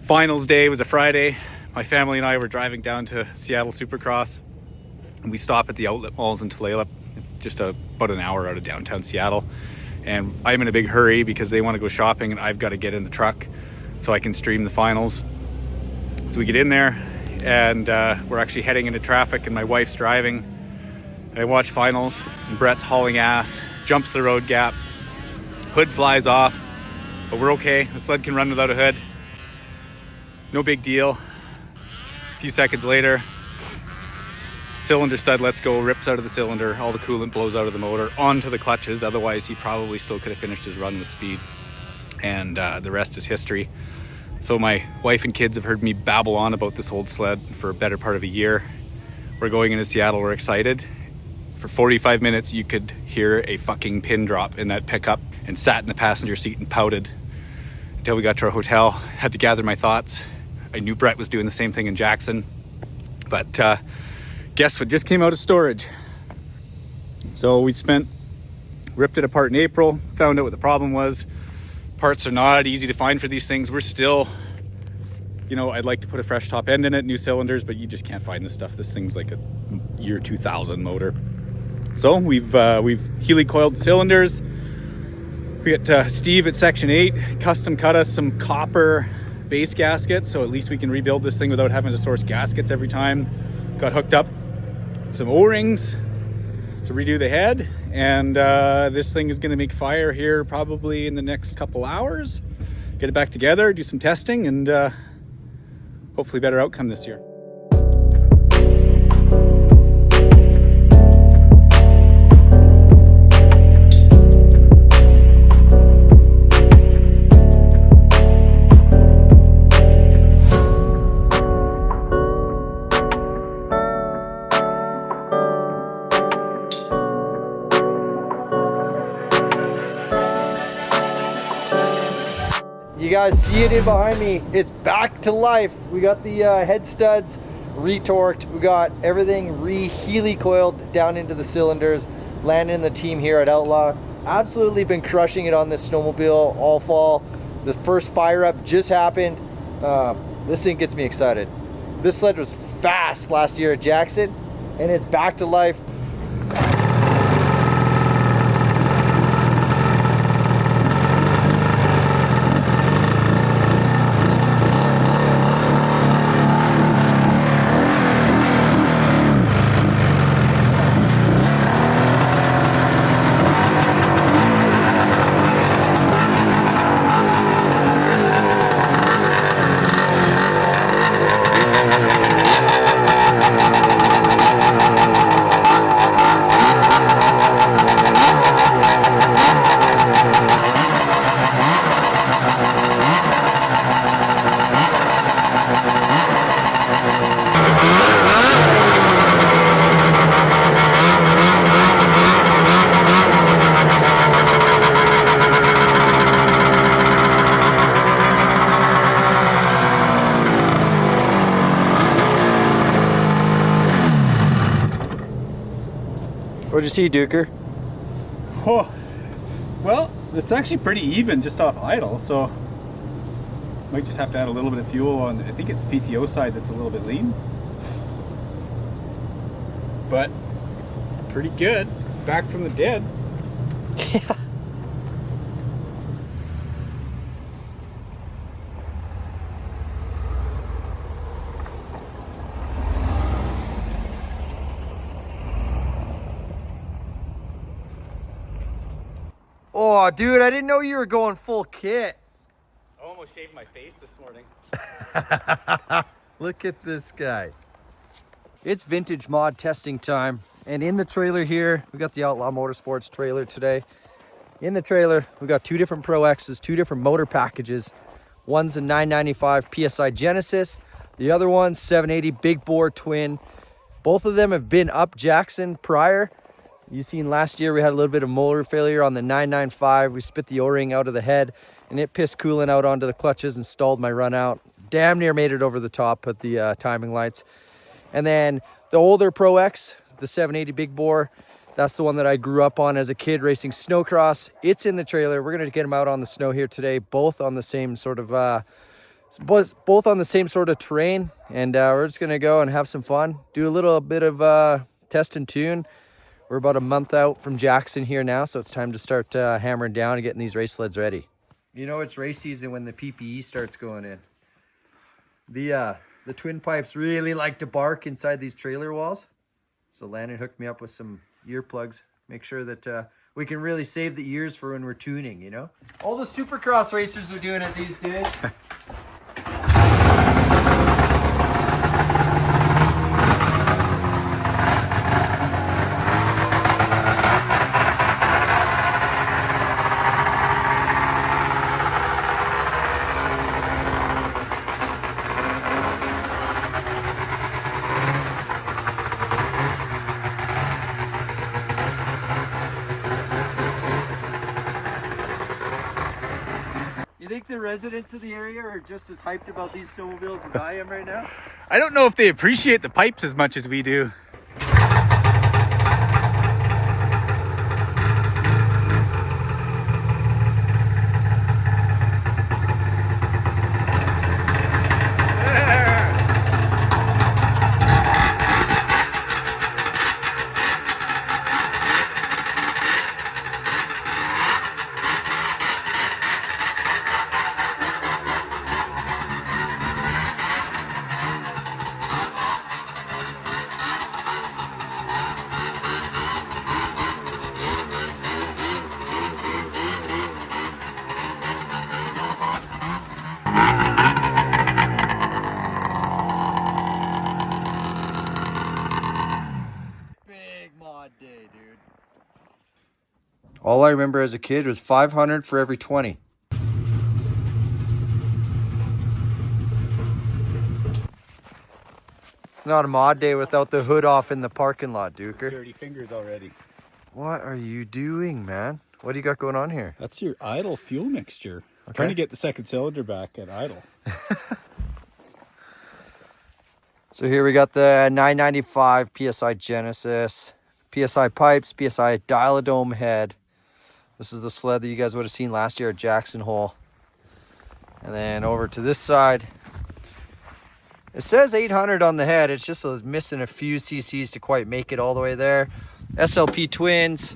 Finals day was a Friday. My family and I were driving down to Seattle Supercross, and we stopped at the outlet malls in Tulalip, just about an hour out of downtown Seattle. And I'm in a big hurry because they want to go shopping and I've got to get in the truck so I can stream the finals. So we get in there and we're actually heading into traffic and my wife's driving. And I watch finals and Brett's hauling ass, jumps the road gap, hood flies off, but we're okay. The sled can run without a hood. No big deal. A few seconds later, cylinder stud lets go, rips out of the cylinder, all the coolant blows out of the motor onto the clutches. Otherwise, he probably still could have finished his run with speed. And the rest is history. So my wife and kids have heard me babble on about this old sled for a better part of a year. We're going into Seattle, we're excited. For 45 minutes, you could hear a fucking pin drop in that pickup and sat in the passenger seat and pouted until we got to our hotel. Had to gather my thoughts. I knew Brett was doing the same thing in Jackson. But guess what just came out of storage? So we ripped it apart in April, found out what the problem was. Parts are not easy to find for these things. We're still, I'd like to put a fresh top end in it, new cylinders, but you just can't find this stuff. This thing's like a year 2000 motor. So we've helicoiled cylinders. We got Steve at Section 8 custom cut us some copper base gaskets, so at least we can rebuild this thing without having to source gaskets every time. Got hooked up some O-rings to redo the head, and this thing is going to make fire here probably in the next couple hours. Get it back together, do some testing, and hopefully better outcome this year. You guys see it in behind me, it's back to life. We got the head studs retorqued, we got everything helicoiled down into the cylinders. Landon and the team here at Outlaw absolutely been crushing it on this snowmobile all fall. The first fire up just happened. This thing gets me excited. This sled was fast last year at Jackson and it's back to life. What'd you see, Duker? Oh, well, it's actually pretty even just off idle, so might just have to add a little bit of fuel on. I think it's the PTO side that's a little bit lean, but pretty good. Back from the dead. Yeah. Oh, dude, I didn't know you were going full kit. I almost shaved my face this morning. Look at this guy. It's vintage mod testing time. And in the trailer here, we got the Outlaw Motorsports trailer today. In the trailer, we got two different Pro X's, two different motor packages. One's a 995 PSI Genesis. The other one's 780 big bore twin. Both of them have been up Jackson prior. You seen last year we had a little bit of motor failure on the 995. We spit the O-ring out of the head and it pissed coolant out onto the clutches and stalled my run out. Damn near made it over the top with the timing lights. And then the older Pro X, the 780 big bore, that's the one that I grew up on as a kid racing snowcross. It's in the trailer. We're gonna get them out on the snow here today, both on the same sort of both on the same sort of terrain, and we're just gonna go and have some fun, do a little bit of test and tune. We're about a month out from Jackson here now, so it's time to start hammering down and getting these race sleds ready. You know it's race season when the PPE starts going in. The twin pipes really like to bark inside these trailer walls, so Landon hooked me up with some earplugs. Make sure that we can really save the ears for when we're tuning, you know? All the Supercross racers are doing it these days. You think the residents of the area are just as hyped about these snowmobiles as I am right now? I don't know if they appreciate the pipes as much as we do. Day, dude. All I remember as a kid was 500 for every 20. It's not a mod day without the hood off in the parking lot, Duker. Dirty fingers already. What are you doing, man? What do you got going on here? That's your idle fuel mixture. Okay. Trying to get the second cylinder back at idle. So here we got the 995 PSI Genesis, PSI pipes, PSI dial-a-dome head. This is the sled that you guys would have seen last year at Jackson Hole. And then over to this side, it says 800 on the head. It's just missing a few cc's to quite make it all the way there. SLP twins,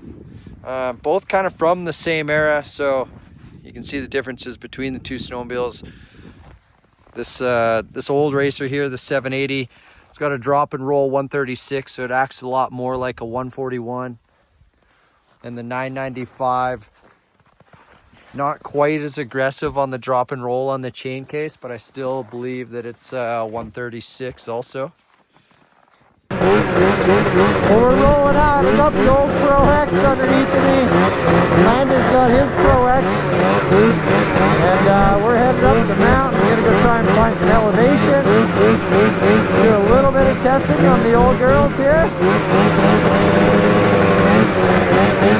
both kind of from the same era, so you can see the differences between the two snowmobiles. This old racer here, the 780, it's got a drop and roll 136, so it acts a lot more like a 141. And the 995, not quite as aggressive on the drop and roll on the chain case, but I still believe that it's 136 also. Well, we're rolling out. I got the old Pro X underneath of me. Landon's got his Pro X. And we're headed up the mountain. We're going to go try and find some elevation. Do a little bit of testing on the old girls here.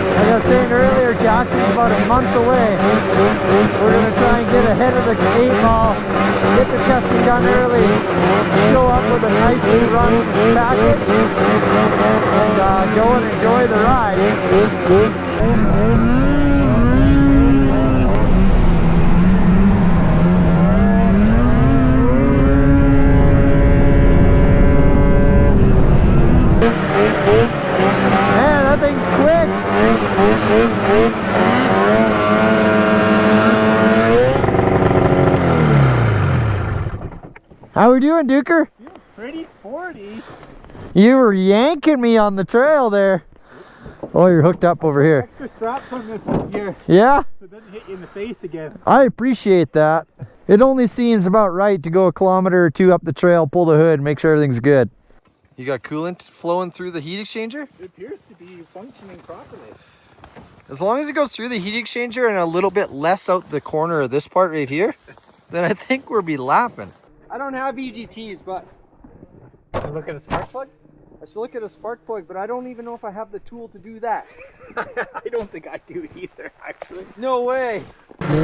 Like I was saying earlier, Jackson's about a month away. We're going to try and get ahead of the 8-ball, get the testing done early, show up with a nice run package, and go and enjoy the ride. Man, that thing's quick. How we doing, Duker? You're pretty sporty. You were yanking me on the trail there. Oh, you're hooked up over here. Extra straps on this year, Yeah? so it doesn't hit you in the face again. I appreciate that. It only seems about right to go a kilometer or two up the trail, pull the hood, make sure everything's good. You got coolant flowing through the heat exchanger? It appears to be functioning properly. As long as it goes through the heat exchanger and a little bit less out the corner of this part right here, then I think we'll be laughing. I don't have EGTs, but You look at a spark plug? I should look at a spark plug, but I don't even know if I have the tool to do that. I don't think I do either, actually. No way. Alright,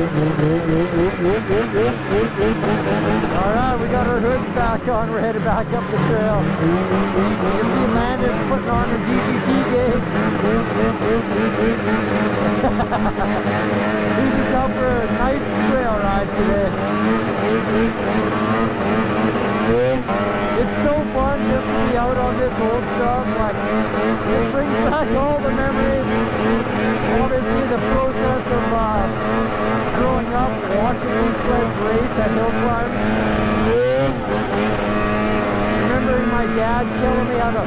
we got our hoods back on. We're headed back up the trail. You can see Landon putting on his EGT gauge. He's just out for a nice trail ride today. It's so fun just to be out on this old stuff. Like, it brings back all the memories. Obviously, the process of growing up, watching these sleds race at hill climbs. Remembering my dad telling me how to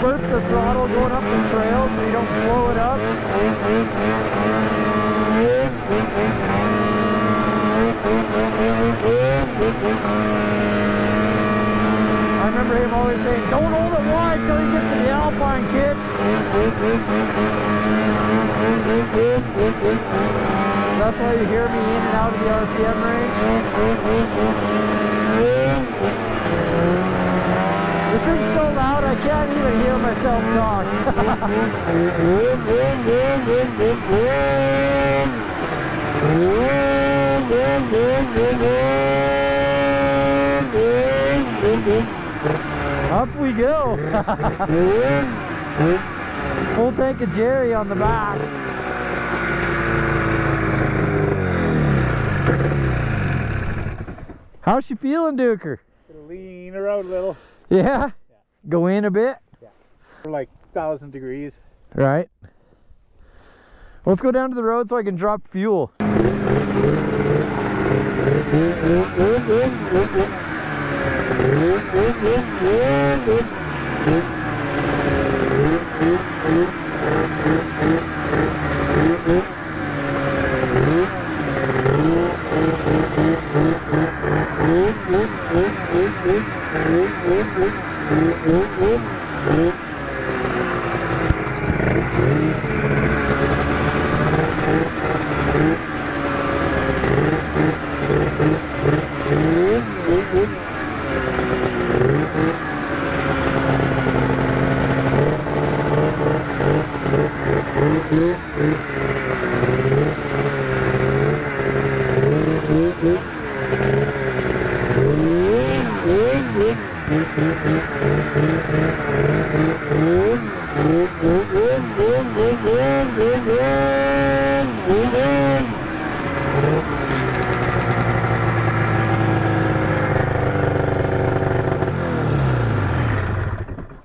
burp the throttle going up the trail so you don't blow it up. I remember him always saying, don't hold it wide till you get to the alpine, kid. That's why you hear me in and out of the RPM range. This thing's so loud I can't even hear myself talk. Up we go. Full tank of Jerry on the back. How's she feeling, Duker? Gonna lean her out a little. Yeah? Go in a bit? Yeah. We're like 1,000 degrees. Right. Let's go down to the road so I can drop fuel.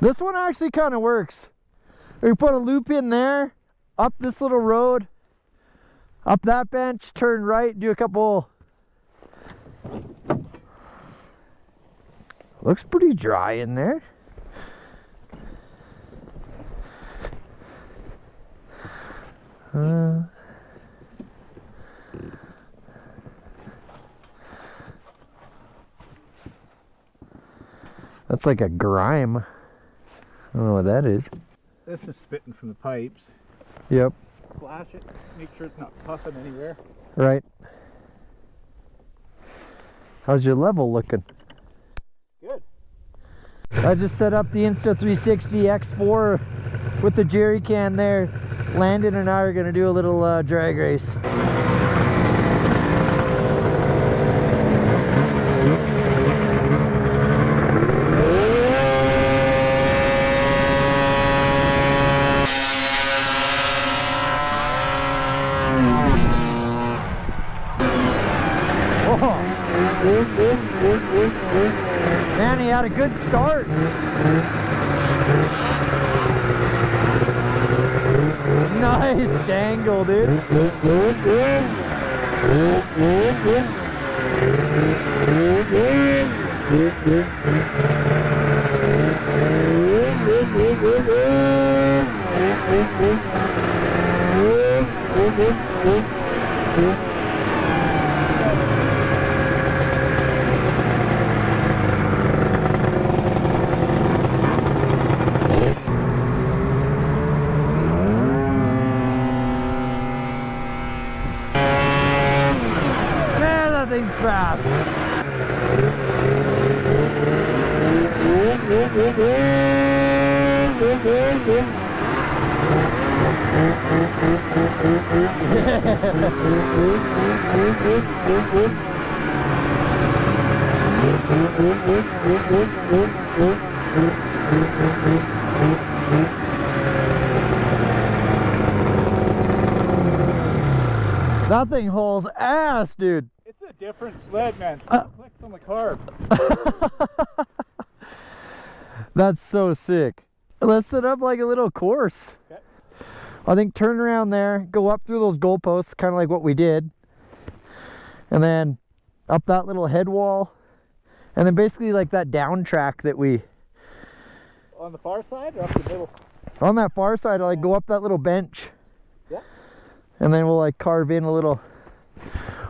This one actually kind of works. We put a loop in there, up this little road, up that bench, turn right, do a couple. Looks pretty dry in there. That's like a grime. I don't know what that is. This is spitting from the pipes. Yep. Flash it, make sure it's not puffing anywhere. Right. How's your level looking? Good. I just set up the Insta360 X4 with the jerry can there. Landon and I are going to do a little drag race. Man, he had a good start. Nice dangle, dude. Man, that thing's fast. That thing hauls ass, dude. It's a different sled, man. Clicks on the carb. That's so sick. Let's set up like a little course. Okay. I think turn around there, go up through those goalposts, kind of like what we did. And then up that little head wall. And then basically like that down track that we... On the far side or up the middle? On that far side, I like go up that little bench. Yeah. And then we'll like carve in a little...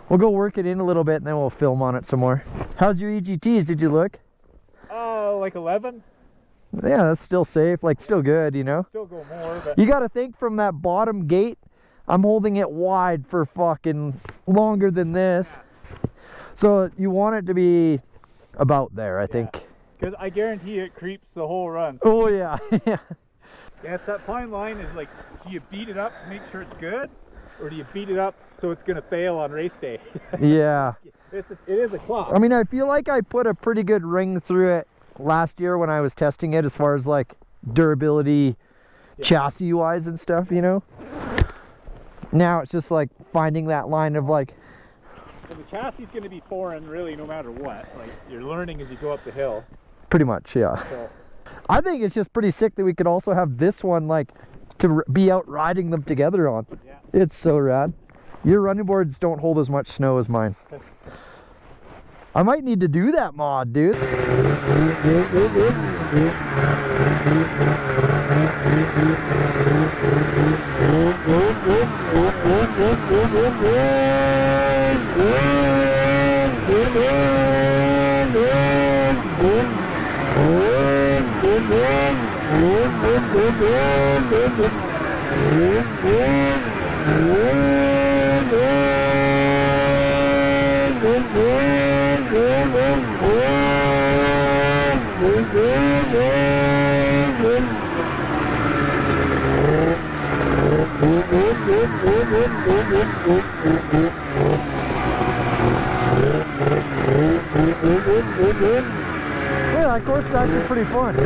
We'll go work it in a little bit and then we'll film on it some more. How's your EGTs? Did you look? Like 11. Yeah, that's still safe. Like still good, you know? Still go more, but... You got to think from that bottom gate, I'm holding it wide for fucking longer than this. So you want it to be about there, I think. Because I guarantee it creeps the whole run. Oh yeah. Yeah, it's that fine line is like, do you beat it up to make sure it's good? Or do you beat it up so it's going to fail on race day? Yeah. It is a clock. I mean, I feel like I put a pretty good ring through it last year when I was testing it as far as like durability, chassis wise and stuff, you know? Now it's just like finding that line of like... And the chassis is going to be foreign really no matter what. Like you're learning as you go up the hill. Pretty much, yeah. So. I think it's just pretty sick that we could also have this one like to be out riding them together on. Yeah. It's so rad. Your running boards don't hold as much snow as mine. I might need to do that mod, dude. Yeah, that course is actually pretty fun.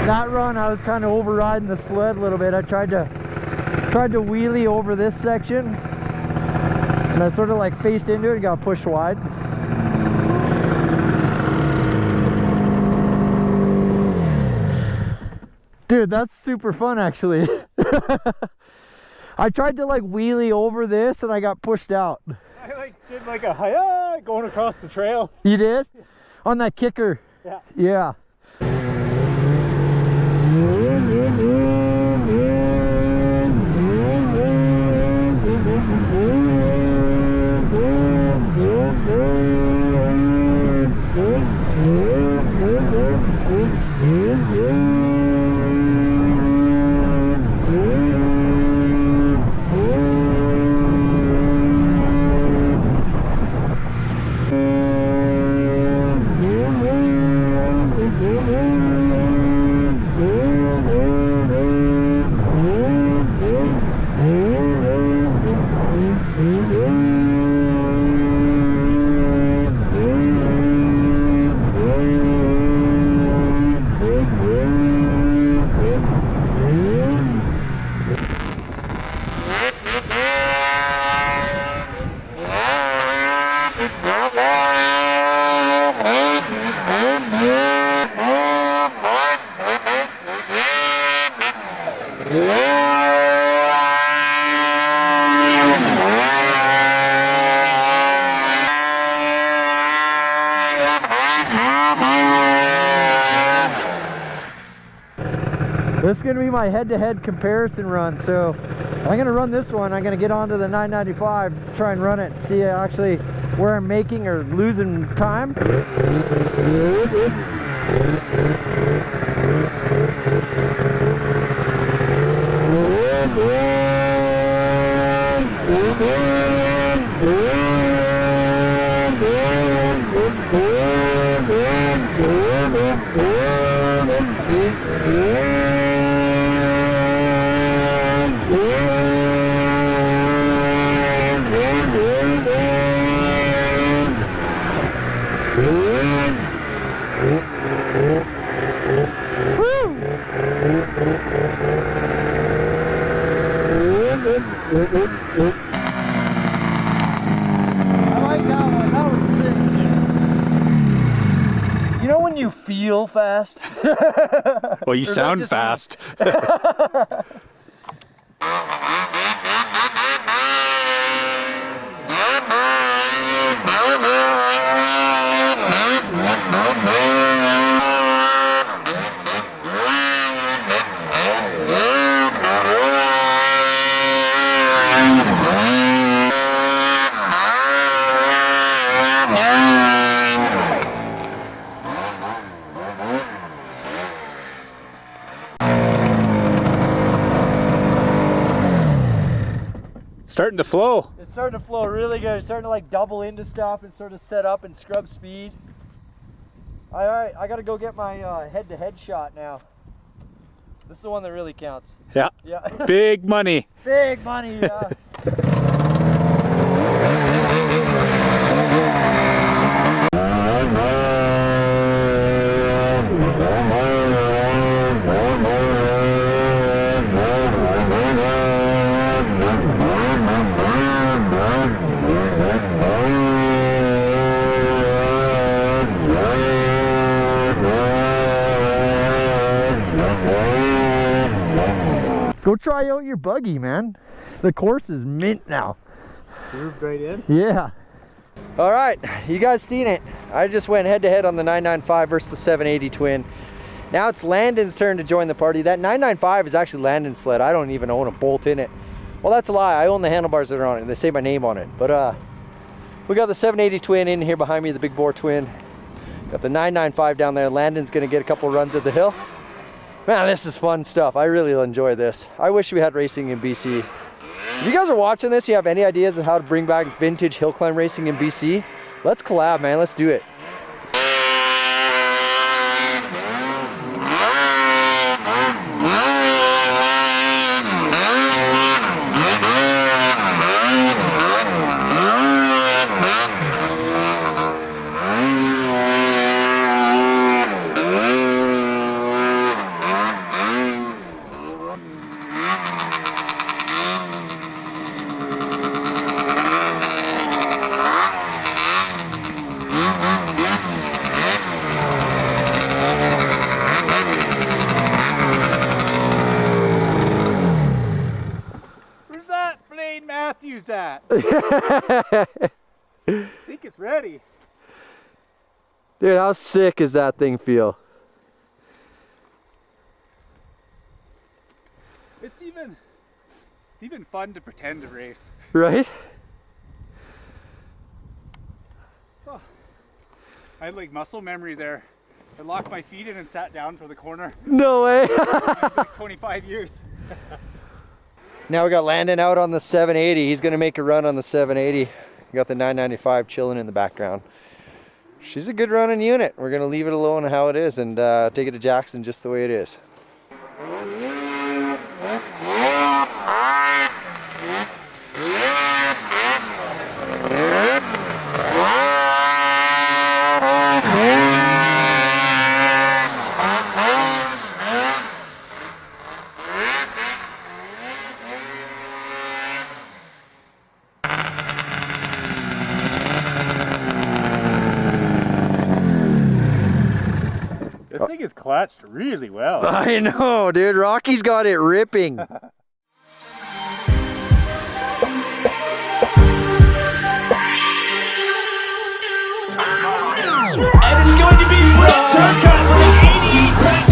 That run, I was kind of overriding the sled a little bit. I tried to wheelie over this section, and I sort of like faced into it and got pushed wide. Dude, that's super fun actually. I tried to like wheelie over this and I got pushed out. I like did like a hi-ya going across the trail. You did? On that kicker? Yeah. Yeah. This is going to be my head-to-head comparison run, so I'm going to run this one. I'm going to get onto the 995, try and run it, see actually where I'm making or losing time. I like that one. That was sick. You know when you feel fast? Well, you Or is that sound just fast. Starting to flow. It's starting to flow really good. It's starting to like double into stuff and sort of set up and scrub speed. All right, I gotta go get my head-to-head shot now. This is the one that really counts. Yeah. Yeah. Big money. Big money, yeah. Go try out your buggy, man. The course is mint now. Moved right in. Yeah. All right, you guys seen it. I just went head to head on the 995 versus the 780 twin. Now it's Landon's turn to join the party. That 995 is actually Landon's sled. I don't even own a bolt in it. Well, that's a lie. I own the handlebars that are on it and they say my name on it. But we got the 780 twin in here behind me, the big bore twin. Got the 995 down there. Landon's gonna get a couple runs at the hill. Man, this is fun stuff. I really enjoy this. I wish we had racing in BC. If you guys are watching this, you have any ideas on how to bring back vintage hill climb racing in BC? Let's collab, man. Let's do it. Matthews at? I think it's ready. Dude, how sick does that thing feel? It's even fun to pretend to race. Right? Oh, I had like muscle memory there. I locked my feet in and sat down for the corner. No way. Like 25 years. Now we got Landon out on the 780. He's gonna make a run on the 780. We got the 995 chilling in the background. She's a good running unit. We're gonna leave it alone how it is and take it to Jackson just the way it is. This thing is clutched really well. I know, dude. Rocky's got it ripping. And it's going to be Brett Turcotte with an 88 crack.